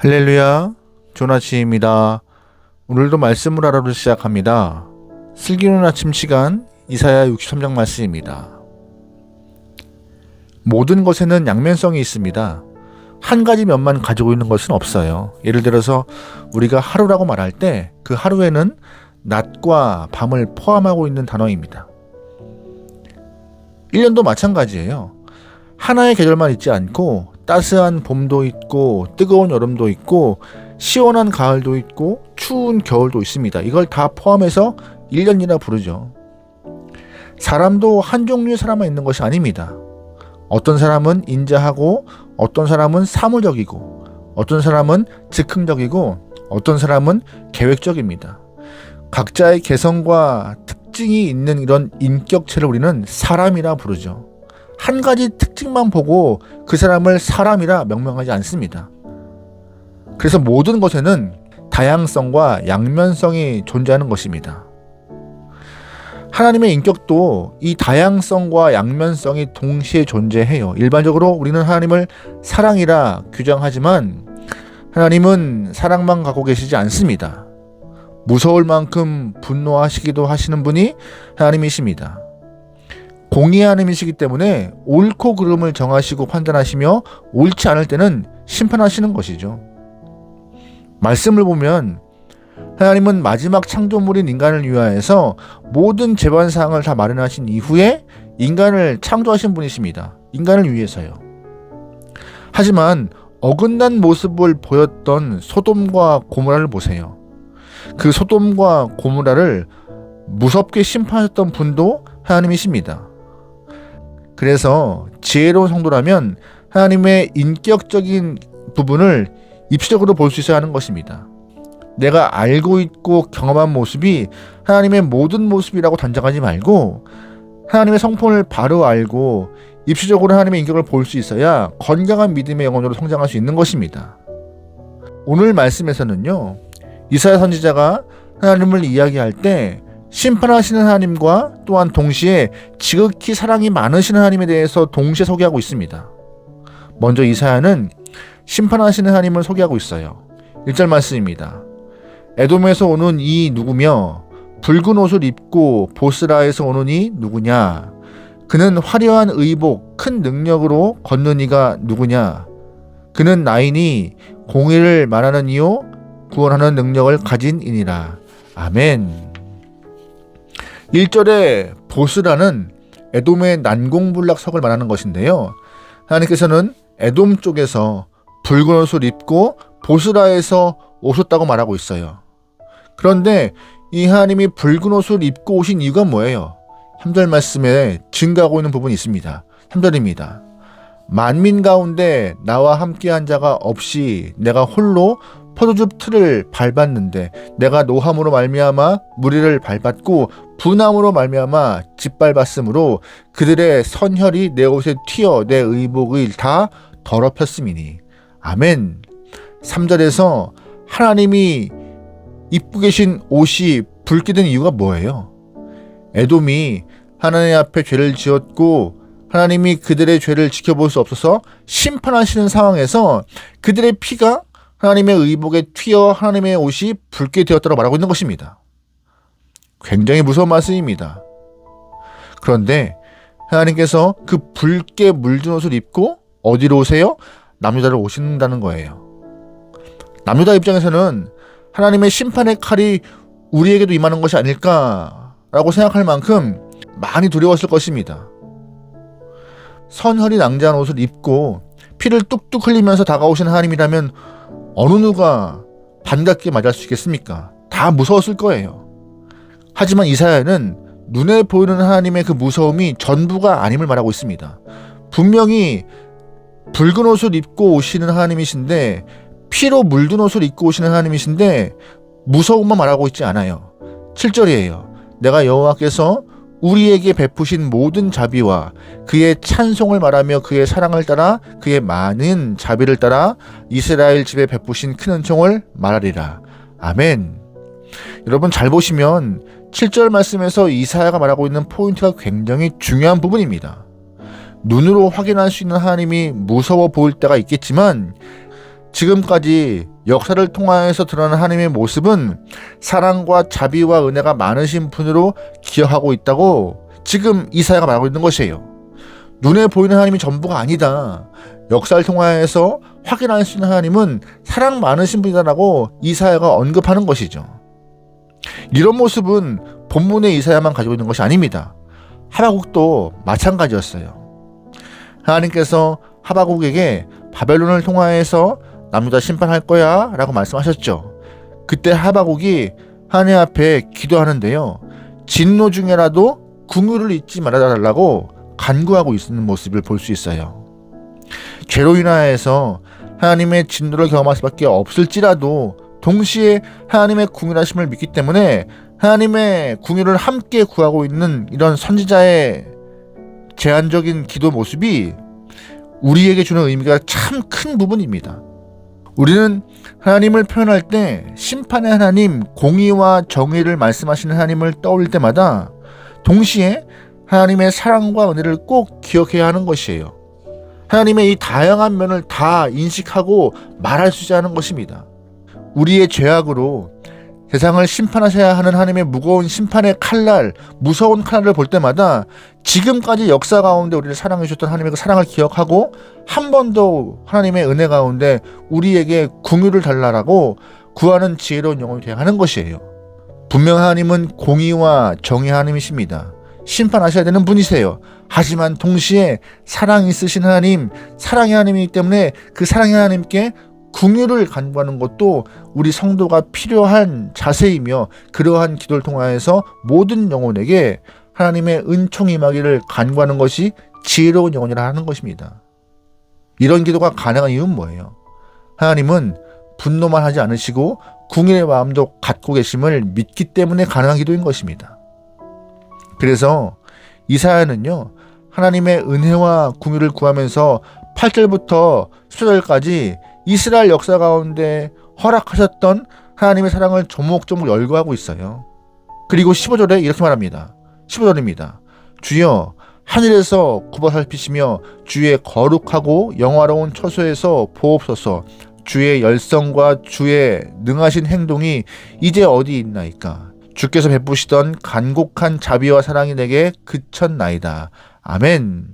할렐루야, 조나치입니다. 오늘도 말씀을 알아보려 시작합니다. 슬기로운 아침 시간 이사야 63장 말씀입니다. 모든 것에는 양면성이 있습니다. 한 가지 면만 가지고 있는 것은 없어요. 예를 들어서 우리가 하루라고 말할 때 그 하루에는 낮과 밤을 포함하고 있는 단어입니다. 1년도 마찬가지예요. 하나의 계절만 있지 않고 따스한 봄도 있고 뜨거운 여름도 있고 시원한 가을도 있고 추운 겨울도 있습니다. 이걸 다 포함해서 1년이라 부르죠. 사람도 한 종류의 사람만 있는 것이 아닙니다. 어떤 사람은 인자하고 어떤 사람은 사무적이고 어떤 사람은 즉흥적이고 어떤 사람은 계획적입니다. 각자의 개성과 특징이 있는 이런 인격체를 우리는 사람이라 부르죠. 한 가지 특징만 보고 그 사람을 사람이라 명명하지 않습니다. 그래서 모든 것에는 다양성과 양면성이 존재하는 것입니다. 하나님의 인격도 이 다양성과 양면성이 동시에 존재해요. 일반적으로 우리는 하나님을 사랑이라 규정하지만 하나님은 사랑만 갖고 계시지 않습니다. 무서울 만큼 분노하시기도 하시는 분이 하나님이십니다. 공의의 하나님이시기 때문에 옳고 그름을 정하시고 판단하시며 옳지 않을 때는 심판하시는 것이죠. 말씀을 보면 하나님은 마지막 창조물인 인간을 위하여서 모든 재반사항을 다 마련하신 이후에 인간을 창조하신 분이십니다. 인간을 위해서요. 하지만 어긋난 모습을 보였던 소돔과 고모라를 보세요. 그 소돔과 고모라를 무섭게 심판하셨던 분도 하나님이십니다. 그래서 지혜로운 성도라면 하나님의 인격적인 부분을 입시적으로 볼 수 있어야 하는 것입니다. 내가 알고 있고 경험한 모습이 하나님의 모든 모습이라고 단정하지 말고 하나님의 성품을 바로 알고 입시적으로 하나님의 인격을 볼 수 있어야 건강한 믿음의 영혼으로 성장할 수 있는 것입니다. 오늘 말씀에서는요, 이사야 선지자가 하나님을 이야기할 때 심판하시는 하나님과 또한 동시에 지극히 사랑이 많으신 하나님에 대해서 동시에 소개하고 있습니다. 먼저 이사야는 심판하시는 하나님을 소개하고 있어요. 1절 말씀입니다. 에돔에서 오는 이 누구며 붉은 옷을 입고 보스라에서 오는 이 누구냐? 그는 화려한 의복 큰 능력으로 걷는 이가 누구냐? 그는 나이니 공의를 말하는 이요 구원하는 능력을 가진 이니라. 아멘. 1절에 보스라는 에돔의 난공불락석을 말하는 것인데요. 하나님께서는 에돔 쪽에서 붉은 옷을 입고 보스라에서 오셨다고 말하고 있어요. 그런데 이 하나님이 붉은 옷을 입고 오신 이유가 뭐예요? 3절 말씀에 증가하고 있는 부분이 있습니다. 3절입니다. 만민 가운데 나와 함께한 자가 없이 내가 홀로 포도즙 틀을 밟았는데 내가 노함으로 말미암아 무리를 밟았고 분함으로 말미암아 짓밟았으므로 그들의 선혈이 내 옷에 튀어 내 의복을 다 더럽혔음이니. 아멘. 3절에서 하나님이 입고 계신 옷이 붉게 된 이유가 뭐예요? 에돔이 하나님 앞에 죄를 지었고 하나님이 그들의 죄를 지켜볼 수 없어서 심판하시는 상황에서 그들의 피가 하나님의 의복에 튀어 하나님의 옷이 붉게 되었다고 말하고 있는 것입니다. 굉장히 무서운 말씀입니다. 그런데 하나님께서 그 붉게 물든 옷을 입고 어디로 오세요? 남유다로 오신다는 거예요. 남유다 입장에서는 하나님의 심판의 칼이 우리에게도 임하는 것이 아닐까라고 생각할 만큼 많이 두려웠을 것입니다. 선혈이 낭자한 옷을 입고 피를 뚝뚝 흘리면서 다가오신 하나님이라면 어느 누가 반갑게 맞이할 수 있겠습니까? 다 무서웠을 거예요. 하지만 이사야는 눈에 보이는 하나님의 그 무서움이 전부가 아님을 말하고 있습니다. 분명히 붉은 옷을 입고 오시는 하나님이신데 피로 물든 옷을 입고 오시는 하나님이신데 무서움만 말하고 있지 않아요. 7절이에요. 내가 여호와께서 우리에게 베푸신 모든 자비와 그의 찬송을 말하며 그의 사랑을 따라 그의 많은 자비를 따라 이스라엘 집에 베푸신 큰 은총을 말하리라. 아멘. 여러분 잘 보시면 7절 말씀에서 이사야가 말하고 있는 포인트가 굉장히 중요한 부분입니다. 눈으로 확인할 수 있는 하나님이 무서워 보일 때가 있겠지만 지금까지 역사를 통하여서 드러나는 하나님의 모습은 사랑과 자비와 은혜가 많으신 분으로 기억하고 있다고 지금 이사야가 말하고 있는 것이에요. 눈에 보이는 하나님이 전부가 아니다. 역사를 통하여서 확인할 수 있는 하나님은 사랑 많으신 분이다라고 이사야가 언급하는 것이죠. 이런 모습은 본문의 이사야만 가지고 있는 것이 아닙니다. 하박국도 마찬가지였어요. 하나님께서 하박국에게 바벨론을 통하여서 남유다 심판할 거야 라고 말씀하셨죠. 그때 하박국이 하나님 앞에 기도하는데요, 진노 중에라도 긍휼을 잊지 말아달라고 간구하고 있는 모습을 볼 수 있어요. 죄로 인하여서 하나님의 진노를 경험할 수밖에 없을지라도 동시에 하나님의 긍휼하심을 믿기 때문에 하나님의 긍휼을 함께 구하고 있는 이런 선지자의 제한적인 기도 모습이 우리에게 주는 의미가 참 큰 부분입니다. 우리는 하나님을 표현할 때 심판의 하나님, 공의와 정의를 말씀하시는 하나님을 떠올릴 때마다 동시에 하나님의 사랑과 은혜를 꼭 기억해야 하는 것이에요. 하나님의 이 다양한 면을 다 인식하고 말할 수 있어야 하는 것입니다. 우리의 죄악으로 세상을 심판하셔야 하는 하나님의 무거운 심판의 칼날, 무서운 칼날을 볼 때마다 지금까지 역사 가운데 우리를 사랑해 주셨던 하나님의 그 사랑을 기억하고 한 번 더 하나님의 은혜 가운데 우리에게 긍휼을 달라라고 구하는 지혜로운 영혼이 되어야 하는 것이에요. 분명 하나님은 공의와 정의 하나님이십니다. 심판하셔야 되는 분이세요. 하지만 동시에 사랑이 있으신 하나님, 사랑의 하나님이기 때문에 그 사랑의 하나님께 긍휼을 간구하는 것도 우리 성도가 필요한 자세이며, 그러한 기도를 통하여서 모든 영혼에게 하나님의 은총이 임하기를 간구하는 것이 지혜로운 영혼이라 하는 것입니다. 이런 기도가 가능한 이유는 뭐예요? 하나님은 분노만 하지 않으시고 긍휼의 마음도 갖고 계심을 믿기 때문에 가능한 기도인 것입니다. 그래서 이사야는요, 하나님의 은혜와 긍휼을 구하면서 8절부터 10절까지 이스라엘 역사 가운데 허락하셨던 하나님의 사랑을 조목조목 열거하고 있어요. 그리고 15절에 이렇게 말합니다. 15절입니다. 주여, 하늘에서 굽어 살피시며 주의 거룩하고 영화로운 처소에서 보옵소서. 주의 열성과 주의 능하신 행동이 이제 어디 있나이까? 주께서 베푸시던 간곡한 자비와 사랑이 내게 그쳤나이다. 아멘.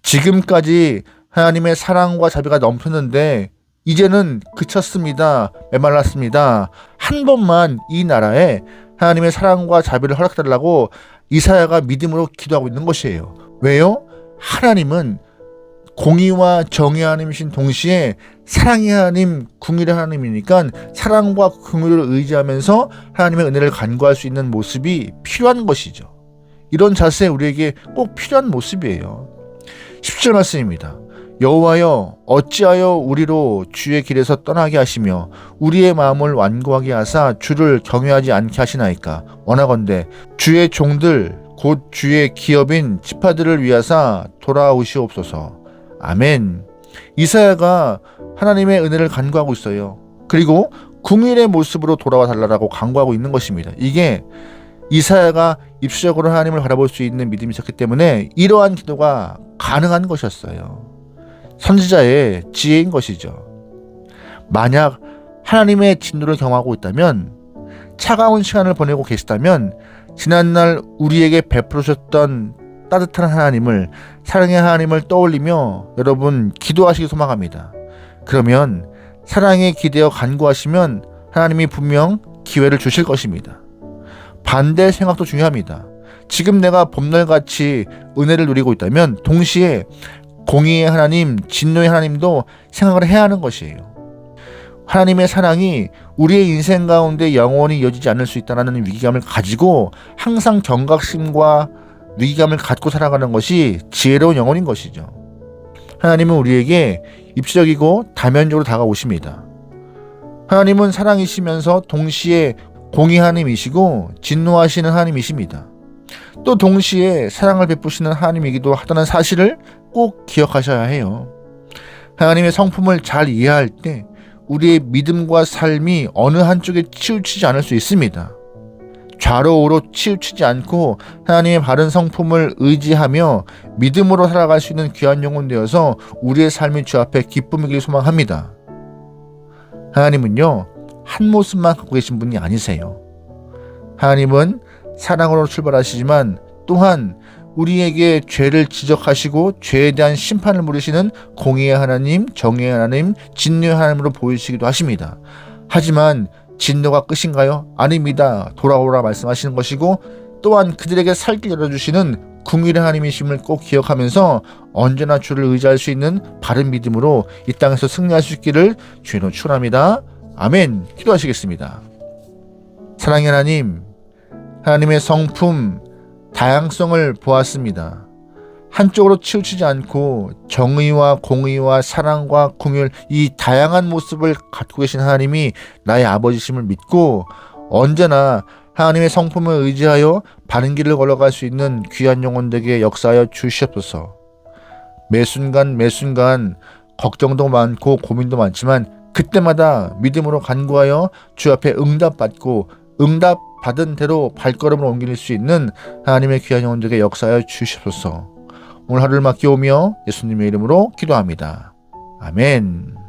지금까지 하나님의 사랑과 자비가 넘쳤는데 이제는 그쳤습니다. 메말랐습니다. 한 번만 이 나라에 하나님의 사랑과 자비를 허락해달라고 이사야가 믿음으로 기도하고 있는 것이에요. 왜요? 하나님은 공의와 정의 하나님이신 동시에 사랑의 하나님, 긍휼의 하나님이니까 사랑과 긍휼을 의지하면서 하나님의 은혜를 간구할 수 있는 모습이 필요한 것이죠. 이런 자세 우리에게 꼭 필요한 모습이에요. 10절 말씀입니다. 여호와여, 어찌하여 우리로 주의 길에서 떠나게 하시며 우리의 마음을 완고하게 하사 주를 경외하지 않게 하시나이까? 원하건대 주의 종들 곧 주의 기업인 지파들을 위하사 돌아오시옵소서. 아멘. 이사야가 하나님의 은혜를 간구하고 있어요. 그리고 긍휼의 모습으로 돌아와 달라고 간구하고 있는 것입니다. 이게 이사야가 입시적으로 하나님을 바라볼 수 있는 믿음이 있었기 때문에 이러한 기도가 가능한 것이었어요. 선지자의 지혜인 것이죠. 만약 하나님의 진노를 경험하고 있다면, 차가운 시간을 보내고 계시다면 지난날 우리에게 베풀으셨던 따뜻한 하나님을, 사랑의 하나님을 떠올리며 여러분 기도하시기 소망합니다. 그러면 사랑에 기대어 간구하시면 하나님이 분명 기회를 주실 것입니다. 반대 생각도 중요합니다. 지금 내가 봄날같이 은혜를 누리고 있다면 동시에 공의의 하나님, 진노의 하나님도 생각을 해야 하는 것이에요. 하나님의 사랑이 우리의 인생 가운데 영원히 이어지지 않을 수 있다는 위기감을 가지고 항상 경각심과 위기감을 갖고 살아가는 것이 지혜로운 영혼인 것이죠. 하나님은 우리에게 입시적이고 다면적으로 다가오십니다. 하나님은 사랑이시면서 동시에 공의 하나님이시고 진노하시는 하나님이십니다. 또 동시에 사랑을 베푸시는 하나님이기도 하다는 사실을 꼭 기억하셔야 해요. 하나님의 성품을 잘 이해할 때 우리의 믿음과 삶이 어느 한쪽에 치우치지 않을 수 있습니다. 좌로 우로 치우치지 않고 하나님의 바른 성품을 의지하며 믿음으로 살아갈 수 있는 귀한 영혼 되어서 우리의 삶이 주 앞에 기쁨이길 소망합니다. 하나님은요, 한 모습만 갖고 계신 분이 아니세요. 하나님은 사랑으로 출발하시지만 또한 우리에게 죄를 지적하시고 죄에 대한 심판을 물으시는 공의의 하나님, 정의의 하나님, 진노의 하나님으로 보이시기도 하십니다. 하지만 진노가 끝인가요? 아닙니다. 돌아오라 말씀하시는 것이고, 또한 그들에게 살 길 열어주시는 궁일의 하나님이심을 꼭 기억하면서 언제나 주를 의지할 수 있는 바른 믿음으로 이 땅에서 승리할 수 있기를 주의로 축원합니다. 아멘. 기도하시겠습니다. 사랑의 하나님, 하나님의 성품, 다양성을 보았습니다. 한쪽으로 치우치지 않고 정의와 공의와 사랑과 긍휼, 이 다양한 모습을 갖고 계신 하나님이 나의 아버지심을 믿고 언제나 하나님의 성품을 의지하여 바른 길을 걸어갈 수 있는 귀한 영혼들에게 역사하여 주시옵소서. 매 순간 걱정도 많고 고민도 많지만 그때마다 믿음으로 간구하여 주 앞에 응답받고 응답받은 대로 발걸음을 옮길 수 있는 하나님의 귀한 영혼들에게 역사하여 주시옵소서. 오늘 하루를 맡겨오며 예수님의 이름으로 기도합니다. 아멘.